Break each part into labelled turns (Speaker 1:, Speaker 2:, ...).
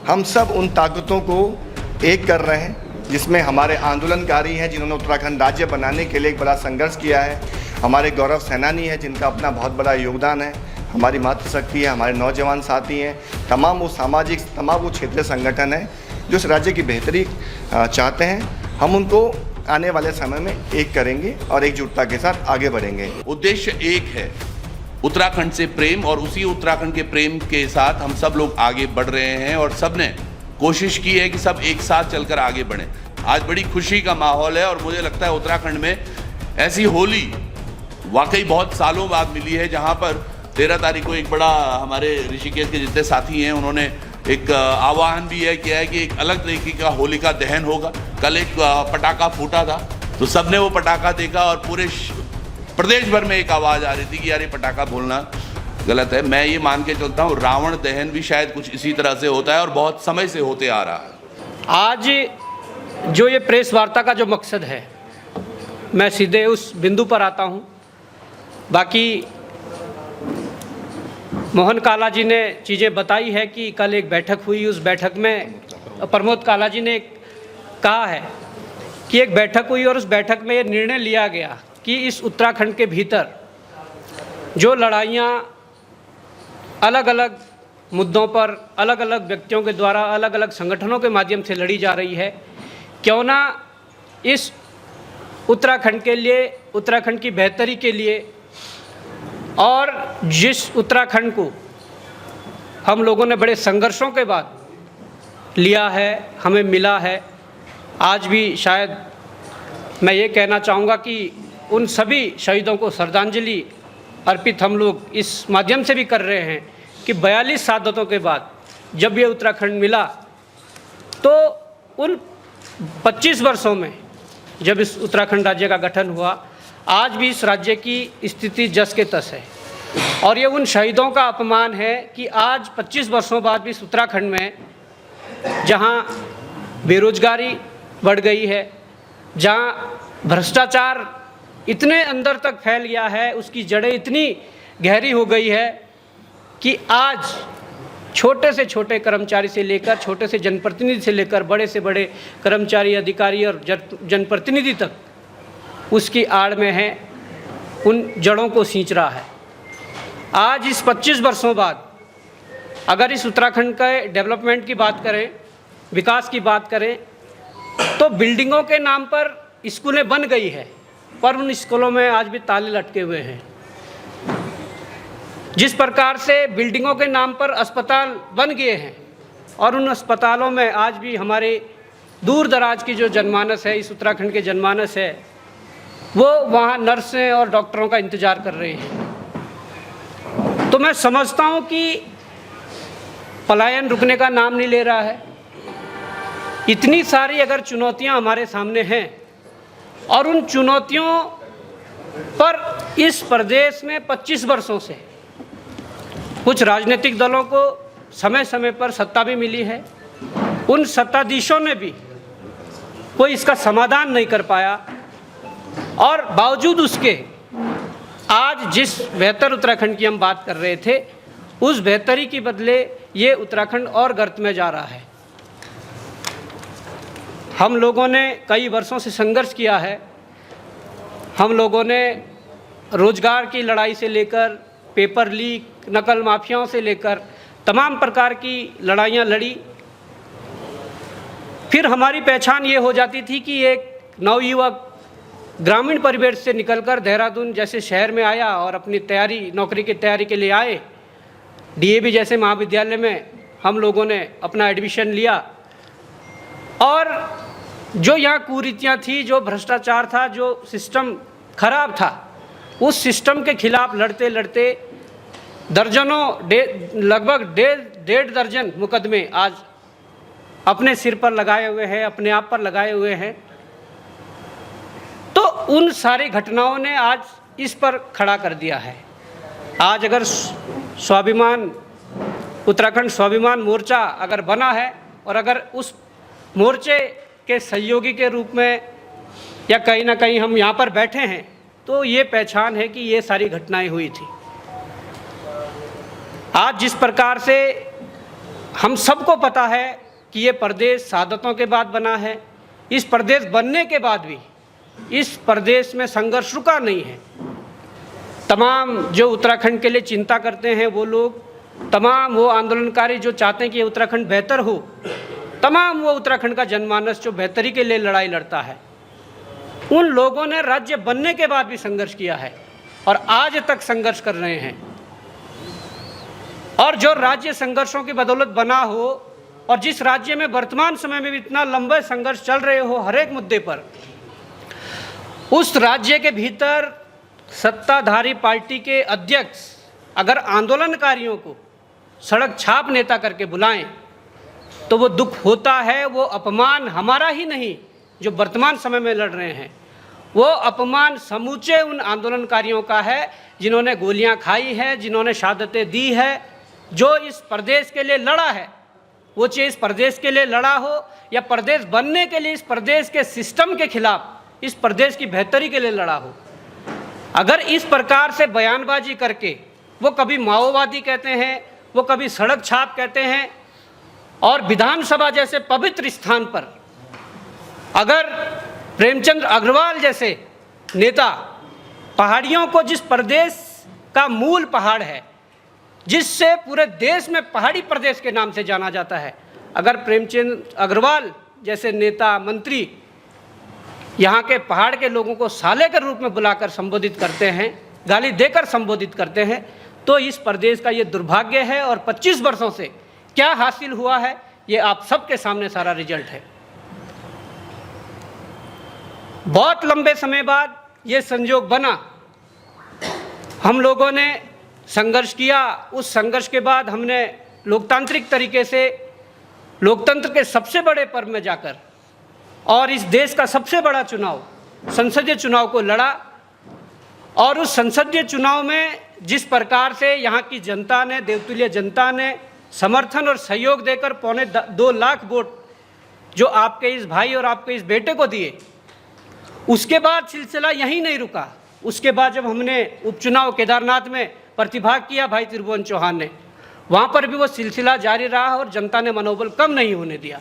Speaker 1: हम सब उन ताकतों को एक कर रहे हैं जिसमें हमारे आंदोलनकारी हैं जिन्होंने उत्तराखंड राज्य बनाने के लिए एक बड़ा संघर्ष किया है, हमारे गौरव सेनानी हैं जिनका अपना बहुत बड़ा योगदान है, हमारी मातृशक्ति है, हमारे नौजवान साथी हैं, तमाम वो सामाजिक तमाम वो क्षेत्रीय संगठन हैं जो इस राज्य की बेहतरी चाहते हैं। हम उनको आने वाले समय में एक करेंगे और एकजुटता के साथ आगे बढ़ेंगे।
Speaker 2: उद्देश्य एक है, उत्तराखंड से प्रेम, और उसी उत्तराखंड के प्रेम के साथ हम सब लोग आगे बढ़ रहे हैं और सब ने कोशिश की है कि सब एक साथ चलकर आगे बढ़ें। आज बड़ी खुशी का माहौल है और मुझे लगता है उत्तराखंड में ऐसी होली वाकई बहुत सालों बाद मिली है, जहां पर 13 तारीख को एक बड़ा हमारे ऋषिकेश के जितने साथी हैं उन्होंने एक आह्वान भी किया है कि एक अलग तरीके का होलिका दहन होगा। कल एक पटाखा फूटा था तो सबने वो पटाखा देखा और पूरे प्रदेश भर में एक आवाज़ आ रही थी कि यार ये पटाखा बोलना गलत है। मैं ये मान के चलता हूँ रावण दहन भी शायद कुछ इसी तरह से होता है और बहुत समय से होते आ रहा है।
Speaker 3: आज जो ये प्रेस वार्ता का जो मकसद है, मैं सीधे उस बिंदु पर आता हूँ। बाकी मोहन काला जी ने चीज़ें बताई है कि कल एक बैठक हुई, उस बैठक में प्रमोद काला जी ने कहा है कि एक बैठक हुई और उस बैठक में ये निर्णय लिया गया कि इस उत्तराखंड के भीतर जो लड़ाइयाँ अलग अलग मुद्दों पर अलग अलग व्यक्तियों के द्वारा अलग अलग संगठनों के माध्यम से लड़ी जा रही है, क्यों ना इस उत्तराखंड के लिए, उत्तराखंड की बेहतरी के लिए, और जिस उत्तराखंड को हम लोगों ने बड़े संघर्षों के बाद लिया है, हमें मिला है, आज भी शायद मैं ये कहना चाहूँगा कि उन सभी शहीदों को श्रद्धांजलि अर्पित हम लोग इस माध्यम से भी कर रहे हैं कि 42 शहादतों के बाद जब ये उत्तराखंड मिला तो उन 25 वर्षों में जब इस उत्तराखंड राज्य का गठन हुआ, आज भी इस राज्य की स्थिति जस के तस है। और ये उन शहीदों का अपमान है कि आज 25 वर्षों बाद भी इस उत्तराखंड में जहाँ बेरोजगारी बढ़ गई है, जहाँ भ्रष्टाचार इतने अंदर तक फैल गया है, उसकी जड़ें इतनी गहरी हो गई है कि आज छोटे से छोटे कर्मचारी से लेकर, छोटे से जनप्रतिनिधि से लेकर बड़े से बड़े कर्मचारी, अधिकारी और जनप्रतिनिधि तक उसकी आड़ में है, उन जड़ों को सींच रहा है। आज इस 25 वर्षों बाद अगर इस उत्तराखंड के डेवलपमेंट की बात करें, विकास की बात करें, तो बिल्डिंगों के नाम पर स्कूलें बन गई है पर उन स्कूलों में आज भी ताले लटके हुए हैं। जिस प्रकार से बिल्डिंगों के नाम पर अस्पताल बन गए हैं और उन अस्पतालों में आज भी हमारे दूर दराज की जो जनमानस है, इस उत्तराखंड के जनमानस है, वो वहाँ नर्सें और डॉक्टरों का इंतज़ार कर रहे हैं। तो मैं समझता हूँ कि पलायन रुकने का नाम नहीं ले रहा है। इतनी सारी अगर चुनौतियाँ हमारे सामने हैं और उन चुनौतियों पर इस प्रदेश में 25 वर्षों से कुछ राजनीतिक दलों को समय समय पर सत्ता भी मिली है, उन सत्ताधीशों ने भी कोई इसका समाधान नहीं कर पाया और बावजूद उसके आज जिस बेहतर उत्तराखंड की हम बात कर रहे थे, उस बेहतरी की बदले ये उत्तराखंड और गर्त में जा रहा है। हम लोगों ने कई वर्षों से संघर्ष किया है। हम लोगों ने रोजगार की लड़ाई से लेकर पेपर लीक, नकल माफियाओं से लेकर तमाम प्रकार की लड़ाइयाँ लड़ी। फिर हमारी पहचान ये हो जाती थी कि एक नवयुवक ग्रामीण परिवेश से निकलकर देहरादून जैसे शहर में आया और अपनी तैयारी, नौकरी की तैयारी के लिए आए। डीएवी जैसे महाविद्यालय में हम लोगों ने अपना एडमिशन लिया और जो यहाँ कुरीतियाँ थी, जो भ्रष्टाचार था, जो सिस्टम खराब था, उस सिस्टम के खिलाफ लड़ते लड़ते दर्जनों लगभग डेढ़ दर्जन मुकदमे आज अपने सिर पर लगाए हुए हैं, अपने आप पर लगाए हुए हैं। तो उन सारी घटनाओं ने आज इस पर खड़ा कर दिया है। आज अगर स्वाभिमान, उत्तराखंड स्वाभिमान मोर्चा अगर बना है और अगर उस मोर्चे के सहयोगी के रूप में या कहीं ना कहीं हम यहाँ पर बैठे हैं, तो ये पहचान है कि ये सारी घटनाएं हुई थी। आज जिस प्रकार से हम सबको पता है कि ये प्रदेश शहादतों के बाद बना है। इस प्रदेश बनने के बाद भी इस प्रदेश में संघर्ष रुका नहीं है। तमाम जो उत्तराखंड के लिए चिंता करते हैं वो लोग, तमाम वो आंदोलनकारी जो चाहते हैं कि उत्तराखंड बेहतर हो, तमाम वो उत्तराखंड का जनमानस जो बेहतरी के लिए लड़ाई लड़ता है, उन लोगों ने राज्य बनने के बाद भी संघर्ष किया है और आज तक संघर्ष कर रहे हैं। और जो राज्य संघर्षों की बदौलत बना हो और जिस राज्य में वर्तमान समय में भी इतना लंबे संघर्ष चल रहे हो हर एक मुद्दे पर, उस राज्य के भीतर सत्ताधारी पार्टी के अध्यक्ष अगर आंदोलनकारियों को सड़क छाप नेता करके बुलाएं तो वो दुख होता है। वो अपमान हमारा ही नहीं जो वर्तमान समय में लड़ रहे हैं, वो अपमान समूचे उन आंदोलनकारियों का है जिन्होंने गोलियां खाई हैं, जिन्होंने शहादतें दी है, जो इस प्रदेश के लिए लड़ा है। वो चाहे इस प्रदेश के लिए लड़ा हो या प्रदेश बनने के लिए इस प्रदेश के सिस्टम के खिलाफ, इस प्रदेश की बेहतरी के लिए लड़ा हो। अगर इस प्रकार से बयानबाजी करके वो कभी माओवादी कहते हैं, वो कभी सड़क छाप कहते हैं, और विधानसभा जैसे पवित्र स्थान पर अगर प्रेमचंद अग्रवाल जैसे नेता पहाड़ियों को, जिस प्रदेश का मूल पहाड़ है, जिससे पूरे देश में पहाड़ी प्रदेश के नाम से जाना जाता है, अगर प्रेमचंद अग्रवाल जैसे नेता मंत्री यहाँ के पहाड़ के लोगों को साले के रूप में बुलाकर संबोधित करते हैं, गाली देकर संबोधित करते हैं, तो इस प्रदेश का ये दुर्भाग्य है। और 25 वर्षों से क्या हासिल हुआ है ये आप सबके सामने सारा रिजल्ट है। बहुत लंबे समय बाद ये संयोग बना, हम लोगों ने संघर्ष किया। उस संघर्ष के बाद हमने लोकतांत्रिक तरीके से लोकतंत्र के सबसे बड़े पर्व में जाकर और इस देश का सबसे बड़ा चुनाव, संसदीय चुनाव को लड़ा। और उस संसदीय चुनाव में जिस प्रकार से यहाँ की जनता ने, देवतुल्य जनता ने समर्थन और सहयोग देकर 2.25 लाख वोट जो आपके इस भाई और आपके इस बेटे को दिए, उसके बाद सिलसिला यहीं नहीं रुका। उसके बाद जब हमने उपचुनाव केदारनाथ में प्रतिभाग किया भाई त्रिभुवन चौहान ने, वहाँ पर भी वो सिलसिला जारी रहा और जनता ने मनोबल कम नहीं होने दिया।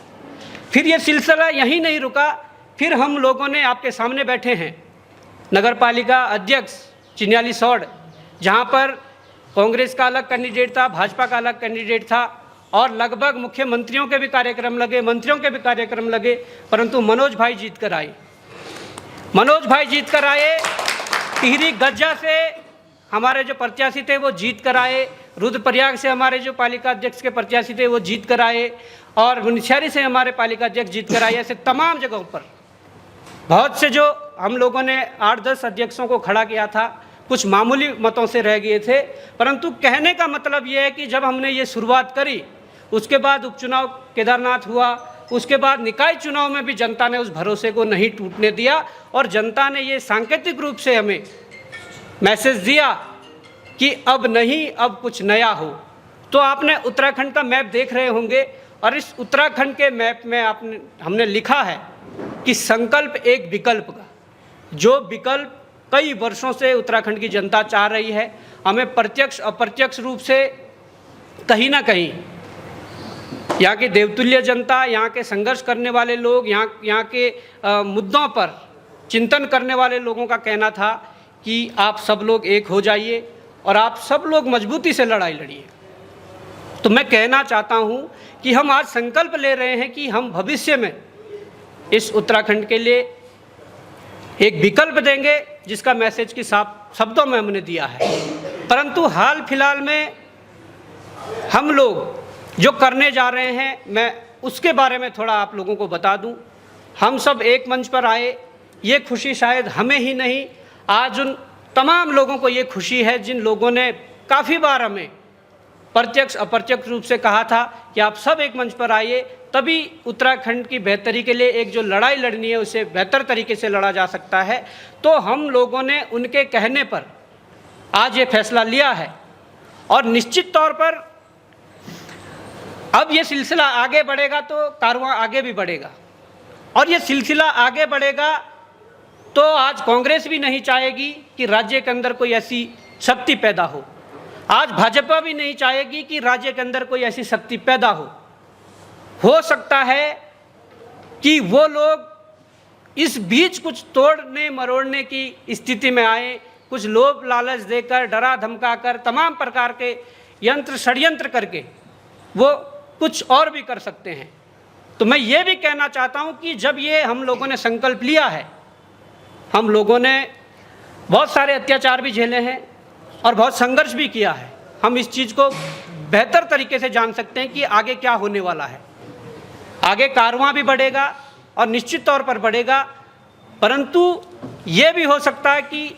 Speaker 3: फिर ये सिलसिला यहीं नहीं रुका, फिर हम लोगों ने आपके सामने बैठे हैं नगर पालिका अध्यक्ष चिन्याली सौड़, जहाँ पर कांग्रेस का अलग कैंडिडेट था, भाजपा का अलग कैंडिडेट था और लगभग मुख्यमंत्रियों के भी कार्यक्रम लगे, मंत्रियों के भी कार्यक्रम लगे, परंतु मनोज भाई जीत कर आए। मनोज भाई जीत कर आए। टिहरी गज्जा से हमारे जो प्रत्याशी थे वो जीत कर आए। रुद्रप्रयाग से हमारे जो पालिका अध्यक्ष के प्रत्याशी थे वो जीत कर आए और मुनस्यारी से हमारे पालिका अध्यक्ष जीत कर आए। ऐसे तमाम जगहों पर बहुत से जो हम लोगों ने 8-10 अध्यक्षों को खड़ा किया था, कुछ मामूली मतों से रह गए थे, परंतु कहने का मतलब ये है कि जब हमने ये शुरुआत करी, उसके बाद उपचुनाव केदारनाथ हुआ, उसके बाद निकाय चुनाव में भी जनता ने उस भरोसे को नहीं टूटने दिया और जनता ने ये सांकेतिक रूप से हमें मैसेज दिया कि अब नहीं, अब कुछ नया हो। तो आपने उत्तराखंड का मैप देख रहे होंगे और इस उत्तराखंड के मैप में हमने लिखा है कि संकल्प एक विकल्प का, जो विकल्प कई वर्षों से उत्तराखंड की जनता चाह रही है। हमें प्रत्यक्ष अप्रत्यक्ष रूप से कहीं ना कहीं यहाँ की देवतुल्य जनता, यहाँ के संघर्ष करने वाले लोग, यहाँ के मुद्दों पर चिंतन करने वाले लोगों का कहना था कि आप सब लोग एक हो जाइए और आप सब लोग मजबूती से लड़ाई लड़िए। तो मैं कहना चाहता हूँ कि हम आज संकल्प ले रहे हैं कि हम भविष्य में इस उत्तराखंड के लिए एक विकल्प देंगे, जिसका मैसेज की साफ शब्दों में हमने दिया है। परंतु हाल फिलहाल में हम लोग जो करने जा रहे हैं, मैं उसके बारे में थोड़ा आप लोगों को बता दूं। हम सब एक मंच पर आए, ये खुशी शायद हमें ही नहीं, आज उन तमाम लोगों को ये खुशी है जिन लोगों ने काफ़ी बार हमें प्रत्यक्ष अप्रत्यक्ष रूप से कहा था कि आप सब एक मंच पर आइए, तभी उत्तराखंड की बेहतरी के लिए एक जो लड़ाई लड़नी है उसे बेहतर तरीके से लड़ा जा सकता है। तो हम लोगों ने उनके कहने पर आज ये फैसला लिया है और निश्चित तौर पर अब ये सिलसिला आगे बढ़ेगा तो कारवां आगे भी बढ़ेगा और ये सिलसिला आगे बढ़ेगा तो आज कांग्रेस भी नहीं चाहेगी कि राज्य के अंदर कोई ऐसी शक्ति पैदा हो, आज भाजपा भी नहीं चाहेगी कि राज्य के अंदर कोई ऐसी शक्ति पैदा हो। हो सकता है कि वो लोग इस बीच कुछ तोड़ने मरोड़ने की स्थिति में आए, कुछ लोभ लालच देकर, डरा धमकाकर, तमाम प्रकार के यंत्र षड्यंत्र करके वो कुछ और भी कर सकते हैं। तो मैं ये भी कहना चाहता हूँ कि जब ये हम लोगों ने संकल्प लिया है, हम लोगों ने बहुत सारे अत्याचार भी झेले हैं और बहुत संघर्ष भी किया है, हम इस चीज़ को बेहतर तरीके से जान सकते हैं कि आगे क्या होने वाला है। आगे कारवां भी बढ़ेगा और निश्चित तौर पर बढ़ेगा, परंतु ये भी हो सकता है कि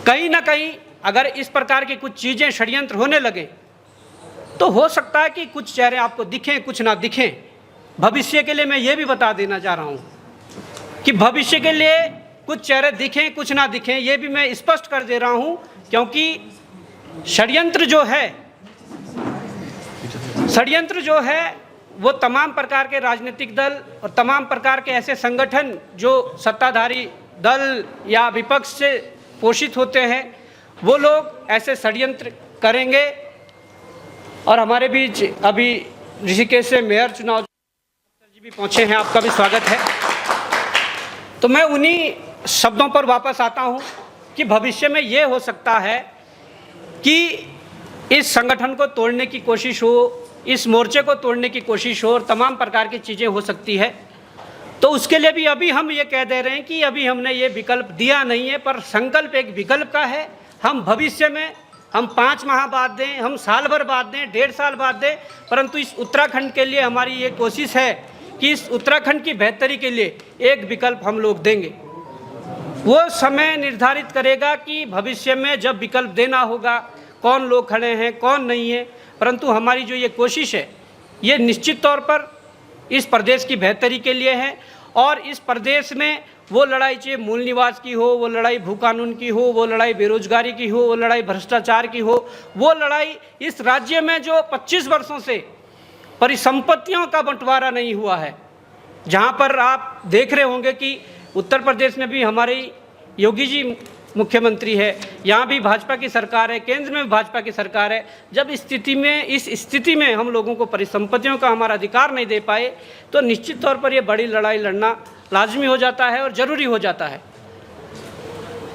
Speaker 3: कहीं ना कहीं अगर इस प्रकार की कुछ चीज़ें षड्यंत्र होने लगे तो हो सकता है कि कुछ चेहरे आपको दिखें, कुछ ना दिखें। भविष्य के लिए मैं ये भी बता देना चाह रहा हूँ कि भविष्य के लिए कुछ चेहरे दिखें, कुछ ना दिखें, ये भी मैं स्पष्ट कर दे रहा हूँ, क्योंकि षड्यंत्र जो है वो तमाम प्रकार के राजनीतिक दल और तमाम प्रकार के ऐसे संगठन जो सत्ताधारी दल या विपक्ष से पोषित होते हैं, वो लोग ऐसे षड्यंत्र करेंगे। और हमारे बीच अभी ऋषिकेश से मेयर चुनाव जी भी पहुँचे हैं, आपका भी स्वागत है। तो मैं उन्हीं शब्दों पर वापस आता हूँ कि भविष्य में ये हो सकता है कि इस संगठन को तोड़ने की कोशिश हो, इस मोर्चे को तोड़ने की कोशिश हो और तमाम प्रकार की चीज़ें हो सकती है। तो उसके लिए भी अभी हम ये कह दे रहे हैं कि अभी हमने ये विकल्प दिया नहीं है, पर संकल्प एक विकल्प का है। हम भविष्य में हम 5 माह बाद दें, हम साल भर बाद दें, 1.5 साल बाद दें, परंतु इस उत्तराखंड के लिए हमारी ये कोशिश है कि इस उत्तराखंड की बेहतरी के लिए एक विकल्प हम लोग देंगे। वो समय निर्धारित करेगा कि भविष्य में जब विकल्प देना होगा कौन लोग खड़े हैं, कौन नहीं है, परंतु हमारी जो ये कोशिश है ये निश्चित तौर पर इस प्रदेश की बेहतरी के लिए है। और इस प्रदेश में वो लड़ाई चाहे मूल निवास की हो, वो लड़ाई भू कानून की हो, वो लड़ाई बेरोजगारी की हो, वो लड़ाई भ्रष्टाचार की हो, वो लड़ाई इस राज्य में जो 25 वर्षों से परिसंपत्तियों का बंटवारा नहीं हुआ है, जहाँ पर आप देख रहे होंगे कि उत्तर प्रदेश में भी हमारे योगी जी मुख्यमंत्री है, यहाँ भी भाजपा की सरकार है, केंद्र में भी भाजपा की सरकार है। जब इस स्थिति में हम लोगों को परिसंपत्तियों का हमारा अधिकार नहीं दे पाए तो निश्चित तौर पर ये बड़ी लड़ाई लड़ना लाजमी हो जाता है और ज़रूरी हो जाता है।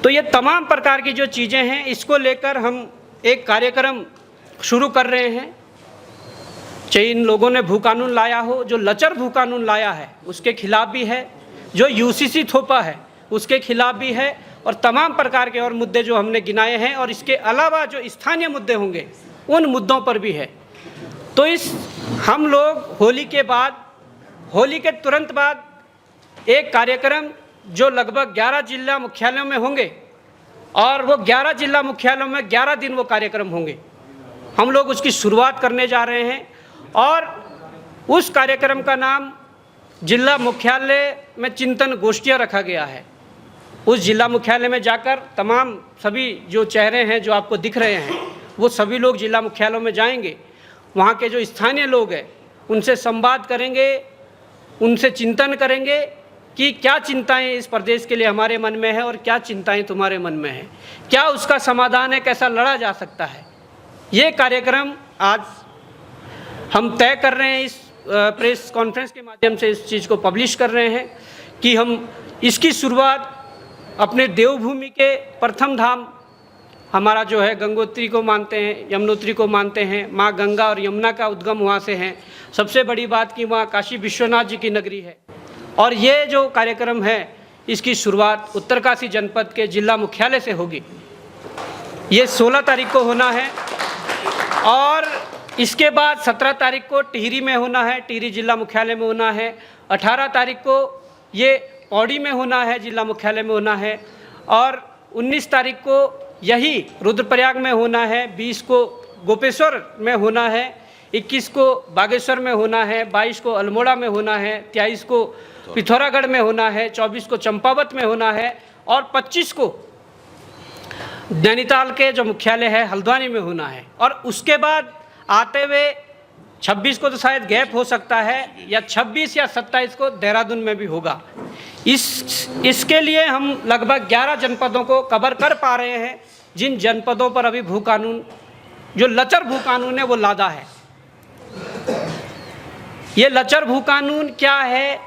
Speaker 3: तो ये तमाम प्रकार की जो चीज़ें हैं, इसको लेकर हम एक कार्यक्रम शुरू कर रहे हैं। चाहे इन लोगों ने भू कानून लाया हो, जो लचर भू कानून लाया है उसके खिलाफ भी है, जो यूसीसी थोपा है उसके खिलाफ भी है, और तमाम प्रकार के और मुद्दे जो हमने गिनाए हैं, और इसके अलावा जो स्थानीय मुद्दे होंगे उन मुद्दों पर भी है। तो हम लोग होली के तुरंत बाद एक कार्यक्रम जो लगभग 11 जिला मुख्यालयों में होंगे, और वो 11 जिला मुख्यालयों में 11 दिन वो कार्यक्रम होंगे, हम लोग उसकी शुरुआत करने जा रहे हैं। और उस कार्यक्रम का नाम जिला मुख्यालय में चिंतन गोष्ठियाँ रखा गया है। उस जिला मुख्यालय में जाकर तमाम सभी जो चेहरे हैं जो आपको दिख रहे हैं, वो सभी लोग जिला मुख्यालयों में जाएंगे, वहाँ के जो स्थानीय लोग हैं उनसे संवाद करेंगे, उनसे चिंतन करेंगे कि क्या चिंताएं इस प्रदेश के लिए हमारे मन में है और क्या चिंताएं तुम्हारे मन में है, क्या उसका समाधान है, कैसा लड़ा जा सकता है। ये कार्यक्रम आज हम तय कर रहे हैं, इस प्रेस कॉन्फ्रेंस के माध्यम से इस चीज़ को पब्लिश कर रहे हैं कि हम इसकी शुरुआत अपने देवभूमि के प्रथम धाम हमारा जो है गंगोत्री को मानते हैं, यमुनोत्री को मानते हैं, माँ गंगा और यमुना का उद्गम वहाँ से हैं। सबसे बड़ी बात कि वहाँ काशी विश्वनाथ जी की नगरी है। और ये जो कार्यक्रम है इसकी शुरुआत उत्तरकाशी जनपद के जिला मुख्यालय से होगी। ये 16 तारीख को होना है और इसके बाद 17 तारीख को टिहरी में होना है, टिहरी जिला मुख्यालय में होना है। 18 तारीख को ये पौड़ी में होना है, जिला मुख्यालय में होना है। और 19 तारीख को यही रुद्रप्रयाग में होना है, 20 को गोपेश्वर में होना है, 21 को बागेश्वर में होना है, 22 को अल्मोड़ा में होना है, 23 को पिथौरागढ़ में होना है, 24 को चंपावत में होना है और 25 को नैनीताल के जो मुख्यालय है हल्द्वानी में होना है। और उसके बाद आते हुए 26 को तो शायद गैप हो सकता है, या 26 या 27 को देहरादून में भी होगा। इसके लिए हम लगभग 11 जनपदों को कवर कर पा रहे हैं, जिन जनपदों पर अभी भू कानून जो लचर भू कानून है वो लादा है। ये लचर भू कानून क्या है,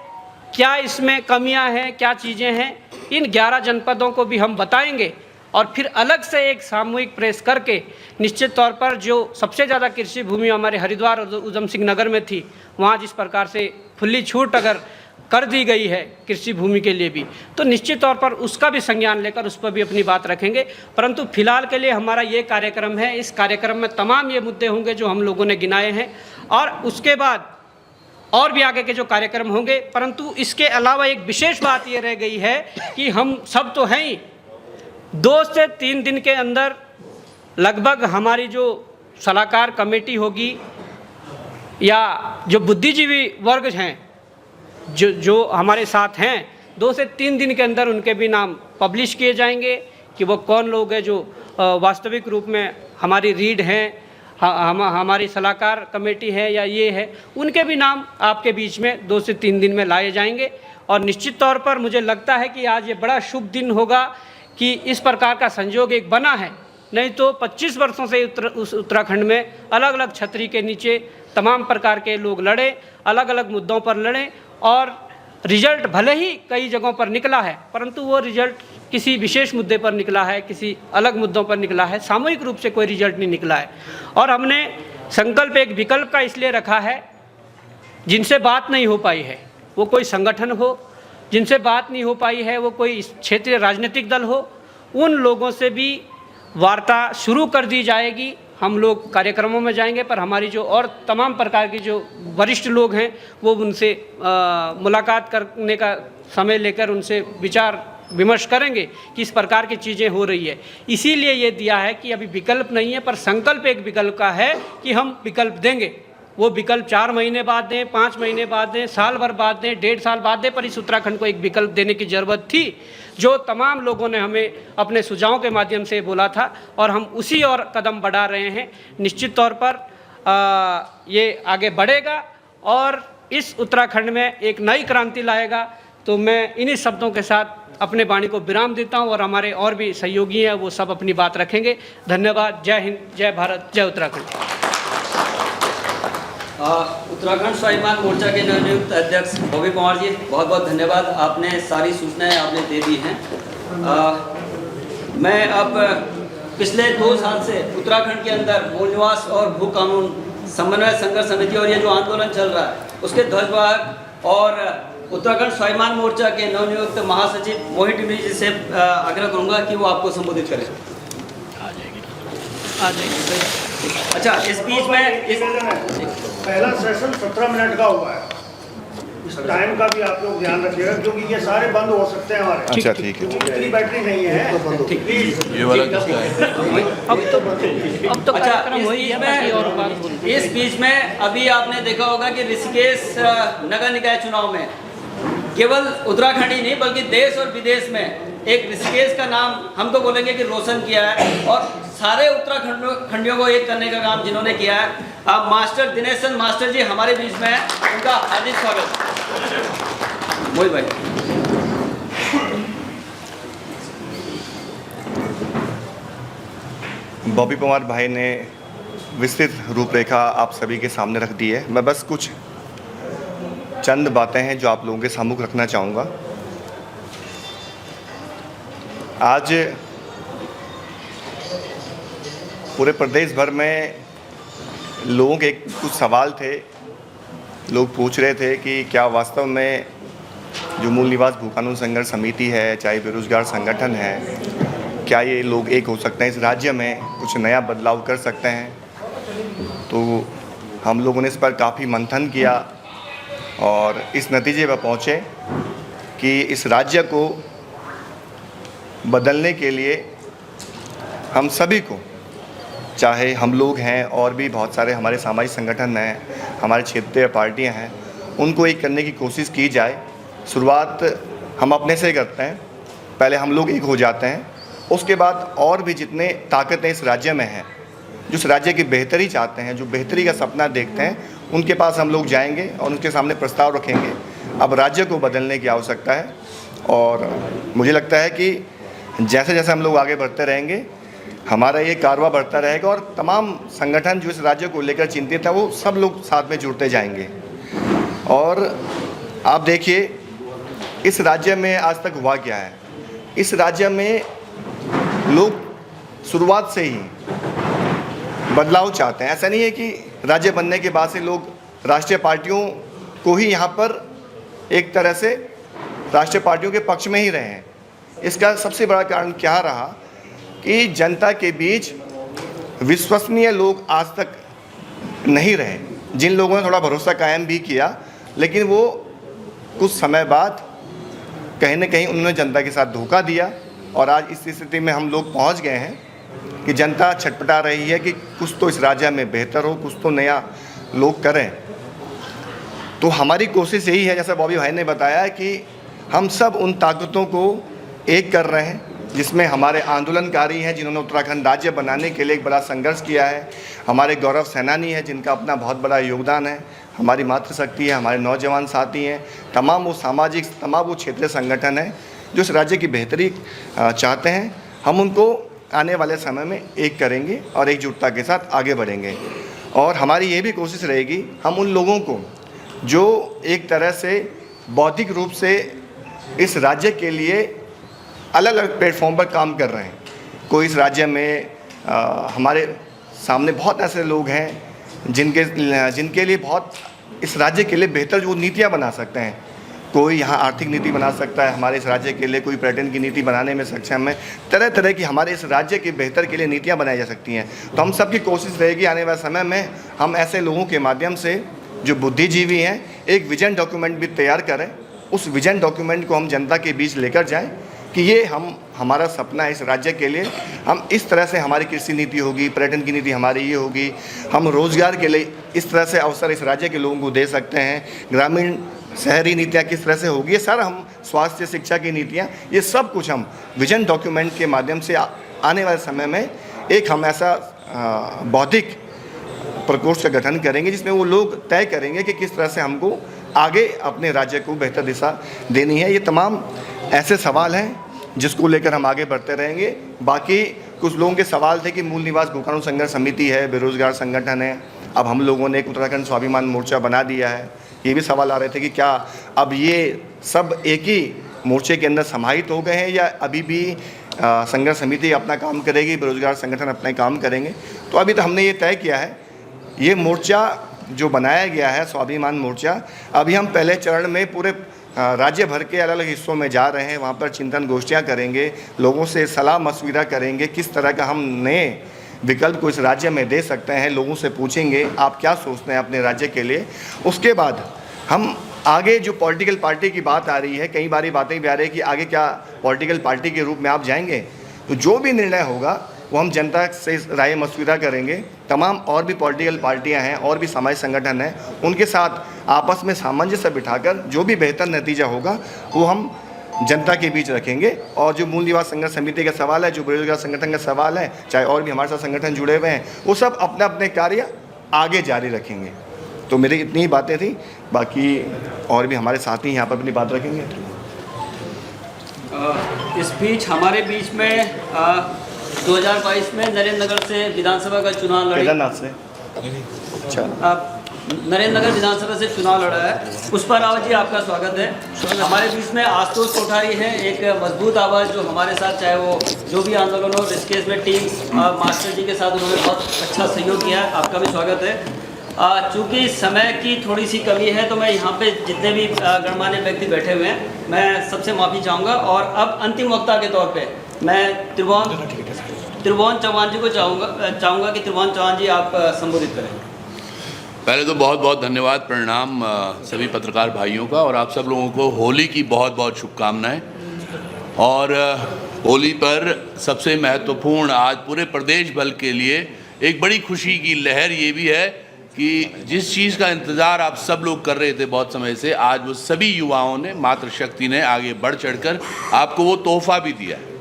Speaker 3: क्या इसमें कमियां हैं, क्या चीज़ें हैं, इन 11 जनपदों को भी हम बताएंगे और फिर अलग से एक सामूहिक प्रेस करके निश्चित तौर पर जो सबसे ज़्यादा कृषि भूमि हमारे हरिद्वार और उधम सिंह नगर में थी, वहाँ जिस प्रकार से खुली छूट अगर कर दी गई है कृषि भूमि के लिए भी, तो निश्चित तौर पर उसका भी संज्ञान लेकर उस पर भी अपनी बात रखेंगे। परंतु फिलहाल के लिए हमारा ये कार्यक्रम है, इस कार्यक्रम में तमाम ये मुद्दे होंगे जो हम लोगों ने गिनाए हैं और उसके बाद और भी आगे के जो कार्यक्रम होंगे। परंतु इसके अलावा एक विशेष बात ये रह गई है कि हम सब तो हैं ही, 2 से 3 दिन के अंदर लगभग हमारी जो सलाहकार कमेटी होगी या जो बुद्धिजीवी वर्ग हैं जो हमारे साथ हैं, 2 से 3 दिन के अंदर उनके भी नाम पब्लिश किए जाएंगे कि वो कौन लोग हैं जो वास्तविक रूप में हमारी रीड हैं, हमारी सलाहकार कमेटी है या ये है, उनके भी नाम आपके बीच में 2 से 3 दिन में लाए जाएंगे। और निश्चित तौर पर मुझे लगता है कि आज ये बड़ा शुभ दिन होगा कि इस प्रकार का संयोग एक बना है, नहीं तो 25 वर्षों से उस उत्तराखंड में अलग अलग छतरी के नीचे तमाम प्रकार के लोग लड़े, अलग अलग मुद्दों पर लड़े और रिजल्ट भले ही कई जगहों पर निकला है, परंतु वो रिजल्ट किसी विशेष मुद्दे पर निकला है, किसी अलग मुद्दों पर निकला है, सामूहिक रूप से कोई रिजल्ट नहीं निकला है। और हमने संकल्प एक विकल्प का इसलिए रखा है, जिनसे बात नहीं हो पाई है, वो कोई संगठन हो, जिनसे बात नहीं हो पाई है वो कोई क्षेत्रीय राजनीतिक दल हो, उन लोगों से भी वार्ता शुरू कर दी जाएगी। हम लोग कार्यक्रमों में जाएंगे, पर हमारी जो और तमाम प्रकार की जो वरिष्ठ लोग हैं वो उनसे मुलाकात करने का समय लेकर उनसे विचार विमर्श करेंगे कि इस प्रकार की चीज़ें हो रही है। इसीलिए ये दिया है कि अभी विकल्प नहीं है, पर संकल्प एक विकल्प का है कि हम विकल्प देंगे। वो विकल्प 4 महीने बाद दें, 5 महीने बाद दें, साल भर बाद दें, 1.5 साल बाद दें, पर इस उत्तराखंड को एक विकल्प देने की ज़रूरत थी, जो तमाम लोगों ने हमें अपने सुझावों के माध्यम से बोला था और हम उसी और कदम बढ़ा रहे हैं। निश्चित तौर पर ये आगे बढ़ेगा और इस उत्तराखंड में एक नई क्रांति लाएगा। तो मैं इन्हीं शब्दों के साथ अपने वाणी को विराम देता हूं और हमारे और भी सहयोगी हैं वो सब अपनी बात रखेंगे। धन्यवाद। जय हिंद, जय भारत, जय उत्तराखंड।
Speaker 4: उत्तराखंड स्वाभिमान मोर्चा के नवनियुक्त अध्यक्ष बॉबी पंवार जी, बहुत बहुत धन्यवाद। आपने सारी सूचनाएं आपने दे दी हैं। मैं अब पिछले 2 साल से उत्तराखंड के अंदर मूल निवास और भू कानून समन्वय संघर्ष समिति और ये जो आंदोलन चल रहा है उसके ध्वजवाहक और उत्तराखंड स्वाभिमान मोर्चा के नवनियुक्त महासचिव मोहित डिमरी जी से आग्रह करूंगा कि वो आपको संबोधित करें।
Speaker 3: आ जाएंगे।
Speaker 4: अच्छा, इस बीच में
Speaker 5: पहला सेशन 17 मिनट का हुआ है, इस टाइम का भी आप लोग ध्यान रखिएगा क्योंकि ये सारे बंद हो सकते हैं हमारे।
Speaker 1: अच्छा, ठीक है।
Speaker 5: इतनी बैटरी नहीं है, प्लीज।
Speaker 2: ये वाला किसका है?
Speaker 3: अब तो
Speaker 4: अच्छा,
Speaker 3: कार्यक्रम हो ही है और बात बोल।
Speaker 4: इस बीच में अभी आपने देखा होगा कि ऋषिकेश नगर निकाय चुनाव में केवल उत्तराखंड ही नहीं बल्कि देश और विदेश में एक ऋषिकेश का नाम हम तो बोलेंगे कि रोशन किया है और सारे उत्तराखंडियों को एक करने का काम जिन्होंने किया है। अब मास्टर दिनेशन मास्टर जी हमारे बीच में हैं, उनका हार्दिक स्वागत। मोहित भाई।
Speaker 1: बॉबी पंवार भाई ने विस्तृत रूपरेखा आप सभी के सामने रख दी है। मैं बस कुछ चंद बातें हैं जो आप लोगों के सामने रखना चाहूँगा। आज पूरे प्रदेश भर में लोगों के कुछ सवाल थे। लोग पूछ रहे थे कि क्या वास्तव में जो मूल निवास भू कानून संघर्ष समिति है, चाहे बेरोजगार संगठन है, क्या ये लोग एक हो सकते हैं, इस राज्य में कुछ नया बदलाव कर सकते हैं। तो हम लोगों ने इस पर काफ़ी मंथन किया और इस नतीजे पर पहुँचे कि इस राज्य को बदलने के लिए हम सभी को, चाहे हम लोग हैं और भी बहुत सारे हमारे सामाजिक संगठन हैं, हमारे क्षेत्रीय पार्टियां हैं, उनको एक करने की कोशिश की जाए। शुरुआत हम अपने से करते हैं, पहले हम लोग एक हो जाते हैं, उसके बाद और भी जितने ताकतें इस राज्य में हैं, जो इस राज्य की बेहतरी चाहते हैं, जो बेहतरी का सपना देखते हैं, उनके पास हम लोग जाएंगे और उनके सामने प्रस्ताव रखेंगे। अब राज्य को बदलने की आवश्यकता है और मुझे लगता है कि जैसे जैसे हम लोग आगे बढ़ते रहेंगे हमारा ये कारवां बढ़ता रहेगा और तमाम संगठन जो इस राज्य को लेकर चिंतित है वो सब लोग साथ में जुड़ते जाएंगे। और आप देखिए इस राज्य में आज तक हुआ क्या है। इस राज्य में लोग शुरुआत से ही बदलाव चाहते हैं। ऐसा नहीं है कि राज्य बनने के बाद से लोग राष्ट्रीय पार्टियों को ही यहाँ पर एक तरह से राष्ट्रीय पार्टियों के पक्ष में ही रहे हैं। इसका सबसे बड़ा कारण क्या रहा कि जनता के बीच विश्वसनीय लोग आज तक नहीं रहे। जिन लोगों ने थोड़ा भरोसा कायम भी किया, लेकिन वो कुछ समय बाद कहीं न कहीं उन्होंने जनता के साथ धोखा दिया और आज इस स्थिति में हम लोग पहुंच गए हैं कि जनता छटपटा रही है कि कुछ तो इस राज्य में बेहतर हो, कुछ तो नया लोग करें। तो हमारी कोशिश यही है, जैसा बॉबी भाई ने बताया, कि हम सब उन ताकतों को एक कर रहे हैं जिसमें हमारे आंदोलनकारी हैं जिन्होंने उत्तराखंड राज्य बनाने के लिए एक बड़ा संघर्ष किया है, हमारे गौरव सेनानी हैं जिनका अपना बहुत बड़ा योगदान है, हमारी मातृशक्ति है, हमारे नौजवान साथी हैं, तमाम वो सामाजिक तमाम वो क्षेत्रीय संगठन हैं जो इस राज्य की बेहतरी चाहते हैं। हम उनको आने वाले समय में एक करेंगे और एकजुटता के साथ आगे बढ़ेंगे। और हमारी ये भी कोशिश रहेगी, हम उन लोगों को जो एक तरह से बौद्धिक रूप से इस राज्य के लिए अलग अलग प्लेटफॉर्म पर काम कर रहे हैं, कोई इस राज्य में हमारे सामने बहुत ऐसे लोग हैं जिनके लिए बहुत इस राज्य के लिए बेहतर जो नीतियाँ बना सकते हैं। कोई यहाँ आर्थिक नीति बना सकता है हमारे इस राज्य के लिए, कोई पर्यटन की नीति बनाने में सक्षम है, तरह तरह की हमारे इस राज्य के बेहतर के लिए नीतियाँ बनाई जा सकती हैं। तो हम सबकी कोशिश रहेगी आने वाले समय में हम ऐसे लोगों के माध्यम से जो बुद्धिजीवी हैं एक विजन डॉक्यूमेंट भी तैयार करें। उस विजन डॉक्यूमेंट को हम जनता के बीच लेकर जाएं कि ये हमारा सपना है इस राज्य के लिए, हम इस तरह से हमारी कृषि नीति होगी, पर्यटन की नीति हमारी ये होगी, हम रोज़गार के लिए इस तरह से अवसर इस राज्य के लोगों को दे सकते हैं, ग्रामीण शहरी नीतियाँ किस तरह से होगी, ये सारा हम स्वास्थ्य शिक्षा की नीतियाँ, ये सब कुछ हम विजन डॉक्यूमेंट के माध्यम से आने वाले समय में एक हम ऐसा बौद्धिक प्रकोष्ठ का गठन करेंगे जिसमें वो लोग तय करेंगे कि किस तरह से हमको आगे अपने राज्य को बेहतर दिशा देनी है। ये तमाम ऐसे सवाल हैं जिसको लेकर हम आगे बढ़ते रहेंगे। बाकी कुछ लोगों के सवाल थे कि मूल निवास गोकाणु संघर्ष समिति है, बेरोजगार संगठन है, अब हम लोगों ने एक उत्तराखंड स्वाभिमान मोर्चा बना दिया है। ये भी सवाल आ रहे थे कि क्या अब ये सब एक ही मोर्चे के अंदर समाहित हो गए हैं या अभी भी संघर्ष समिति अपना काम करेगी, बेरोजगार संगठन अपना काम करेंगे। तो अभी तो हमने ये तय किया है, ये मोर्चा जो बनाया गया है स्वाभिमान मोर्चा, अभी हम पहले चरण में पूरे राज्य भर के अलग अलग हिस्सों में जा रहे हैं, वहाँ पर चिंतन गोष्ठियाँ करेंगे, लोगों से सलाह मशविरा करेंगे किस तरह का हम नए विकल्प को इस राज्य में दे सकते हैं। लोगों से पूछेंगे आप क्या सोचते हैं अपने राज्य के लिए। उसके बाद हम आगे जो पॉलिटिकल पार्टी की बात आ रही है, कई बारी बातें भी आ रही है कि आगे क्या पॉलिटिकल पार्टी के रूप में आप जाएंगे, तो जो भी निर्णय होगा वो हम जनता से राय मशविरा करेंगे। तमाम और भी पॉलिटिकल पार्टियां हैं और भी सामाजिक संगठन हैं, उनके साथ आपस में सामंजस्य बिठाकर जो भी बेहतर नतीजा होगा वो हम जनता के बीच रखेंगे। और जो मूल निवास संघर्ष समिति का सवाल है, जो बेरोजगार संगठन का सवाल है, चाहे और भी हमारे साथ संगठन जुड़े हुए हैं, वो सब अपने अपने कार्य आगे जारी रखेंगे। तो मेरी इतनी ही बातें थी, बाकी और भी हमारे साथी यहाँ पर अपनी बात रखेंगे।
Speaker 4: इस बीच हमारे बीच में 2022 में नरेंद्र नगर से विधानसभा का चुनाव लड़े,
Speaker 1: केदारनाथ से अच्छा
Speaker 4: नरेंद्र नगर विधानसभा से चुनाव लड़ा है। पुष्पा रावत जी आपका स्वागत है। हमारे बीच में आशुतोष कोठारी है, एक मजबूत आवाज़ जो हमारे साथ, चाहे वो जो भी आंदोलन हो, ऋषिकेश में टीम मास्टर जी के साथ उन्होंने बहुत अच्छा सहयोग किया है, आपका भी स्वागत है। चूँकि समय की थोड़ी सी कमी है तो मैं यहाँ पे जितने भी गणमान्य व्यक्ति बैठे हुए हैं मैं सबसे माफ़ी चाहूँगा। और अब अंतिम वक्ता के तौर पे मैं त्रिभुवन चौहान जी को चाहूँगा कि त्रिभुवन चौहान जी आप संबोधित करें।
Speaker 2: पहले तो बहुत बहुत धन्यवाद, प्रणाम सभी पत्रकार भाइयों का, और आप सब लोगों को होली की बहुत बहुत शुभकामनाएं। और होली पर सबसे महत्वपूर्ण आज पूरे प्रदेश भर के लिए एक बड़ी खुशी की लहर ये भी है कि जिस चीज़ का इंतज़ार आप सब लोग कर रहे थे बहुत समय से, आज वो सभी युवाओं ने, मातृशक्ति ने आगे बढ़ चढ़कर आपको वो तोहफा भी दिया है।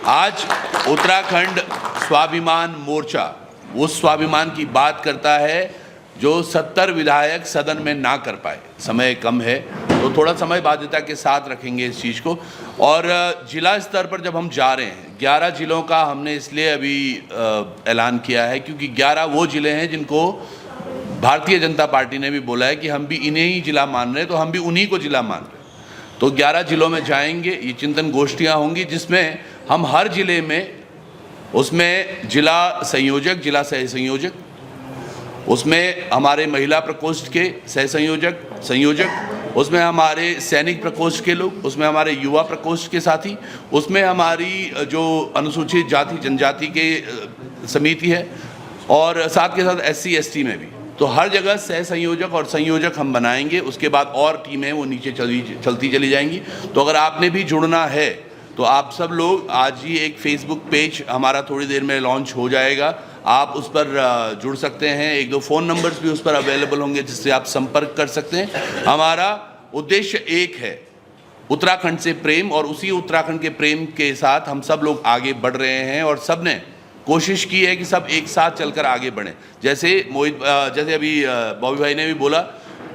Speaker 2: आज उत्तराखंड स्वाभिमान मोर्चा उस स्वाभिमान की बात करता है जो 70 विधायक सदन में ना कर पाए। समय कम है तो थोड़ा समय बाध्यता के साथ रखेंगे इस चीज़ को। और जिला स्तर पर जब हम जा रहे हैं, 11 जिलों का हमने इसलिए अभी ऐलान किया है क्योंकि 11 वो ज़िले हैं जिनको भारतीय जनता पार्टी ने भी बोला है कि हम भी इन्हें ही जिला मान रहे हैं, तो हम भी उन्हीं को जिला मान रहे हैं। तो 11 जिलों में जाएंगे, ये चिंतन गोष्ठियाँ होंगी जिसमें हम हर जिले में, उसमें जिला संयोजक, जिला सह संयोजक, उसमें हमारे महिला प्रकोष्ठ के सह संयोजक, उसमें हमारे सैनिक प्रकोष्ठ के लोग, उसमें हमारे युवा प्रकोष्ठ के साथी, उसमें हमारी जो अनुसूचित जाति जनजाति के समिति है, और साथ के साथ SC ST में भी। तो हर जगह सह संयोजक और संयोजक हम बनाएंगे। उसके बाद और टीमें वो नीचे चलती चली जाएंगी। तो अगर आपने भी जुड़ना है तो आप सब लोग आज ही एक फेसबुक पेज हमारा थोड़ी देर में लॉन्च हो जाएगा, आप उस पर जुड़ सकते हैं। 1-2 फ़ोन नंबर्स भी उस पर अवेलेबल होंगे जिससे आप संपर्क कर सकते हैं। हमारा उद्देश्य एक है, उत्तराखंड से प्रेम, और उसी उत्तराखंड के प्रेम के साथ हम सब लोग आगे बढ़ रहे हैं और सब ने कोशिश की है कि सब एक साथ चलकर आगे बढ़ें। जैसे जैसे अभी बॉबी भाई ने भी बोला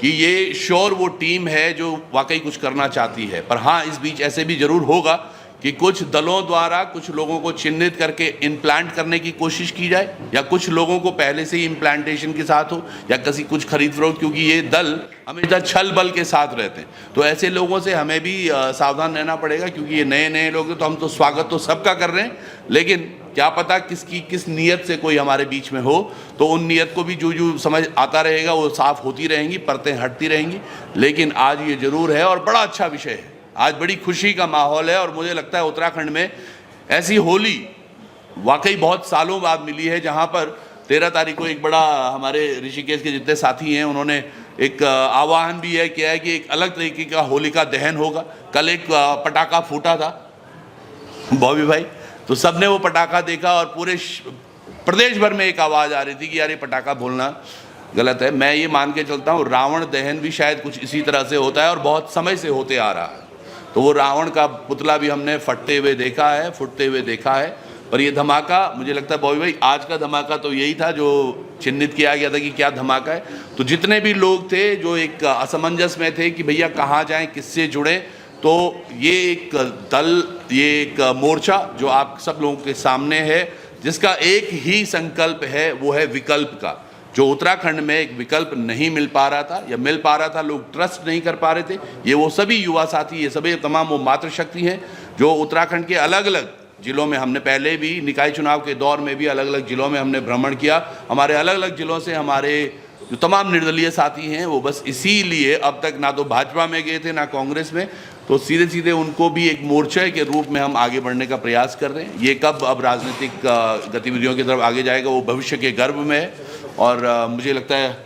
Speaker 2: कि ये श्योर वो टीम है जो वाकई कुछ करना चाहती है, पर हाँ इस बीच ऐसे भी ज़रूर होगा कि कुछ दलों द्वारा कुछ लोगों को चिन्हित करके इम्प्लांट करने की कोशिश की जाए, या कुछ लोगों को पहले से ही इम्प्लांटेशन के साथ हो, या किसी कुछ खरीद फरोख्त, क्योंकि ये दल हमेशा छल बल के साथ रहते हैं। तो ऐसे लोगों से हमें भी सावधान रहना पड़ेगा, क्योंकि ये नए नए लोग हैं। तो हम तो स्वागत तो सबका कर रहे हैं, लेकिन क्या पता किस नीयत से कोई हमारे बीच में हो, तो उन नीयत को भी जो समझ आता रहेगा वो साफ होती रहेंगी, परतें हटती रहेंगी। लेकिन आज ये जरूर है और बड़ा अच्छा विषय है, आज बड़ी खुशी का माहौल है। और मुझे लगता है उत्तराखंड में ऐसी होली वाकई बहुत सालों बाद मिली है, जहाँ पर 13 तारीख को एक बड़ा, हमारे ऋषिकेश के जितने साथी हैं उन्होंने एक आह्वान भी है किया है कि एक अलग तरीके का होलिका दहन होगा। कल एक पटाखा फूटा था बॉबी भाई, तो सबने वो पटाखा देखा और पूरे प्रदेश भर में एक आवाज़ आ रही थी कि यार ये पटाखा बोलना गलत है। मैं ये मान के चलता हूँ रावण दहन भी शायद कुछ इसी तरह से होता है और बहुत समय से होते आ रहा है। तो वो रावण का पुतला भी हमने फटते हुए देखा है, फुटते हुए देखा है। पर ये धमाका, मुझे लगता है बॉबी भाई आज का धमाका तो यही था जो चिन्हित किया गया था कि क्या धमाका है। तो जितने भी लोग थे जो एक असमंजस में थे कि भैया कहाँ जाएं, किससे जुड़ें, तो ये एक दल, ये एक मोर्चा जो आप सब लोगों के सामने है, जिसका एक ही संकल्प है, वो है विकल्प का। जो उत्तराखंड में एक विकल्प नहीं मिल पा रहा था, या मिल पा रहा था, लोग ट्रस्ट नहीं कर पा रहे थे, ये वो सभी युवा साथी, ये सभी तमाम वो मातृशक्ति हैं जो उत्तराखंड के अलग अलग जिलों में, हमने पहले भी निकाय चुनाव के दौर में भी अलग अलग जिलों में हमने भ्रमण किया। हमारे अलग अलग जिलों से हमारे जो तमाम निर्दलीय साथी हैं वो बस इसीलिए अब तक ना तो भाजपा में गए थे ना कांग्रेस में, तो सीधे सीधे उनको भी एक मोर्चे के रूप में हम आगे बढ़ने का प्रयास कर रहे हैं। ये कब अब राजनीतिक गतिविधियों की तरफ आगे जाएगा वो भविष्य के गर्भ में है। और मुझे लगता है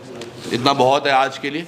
Speaker 2: इतना बहुत है आज के लिए।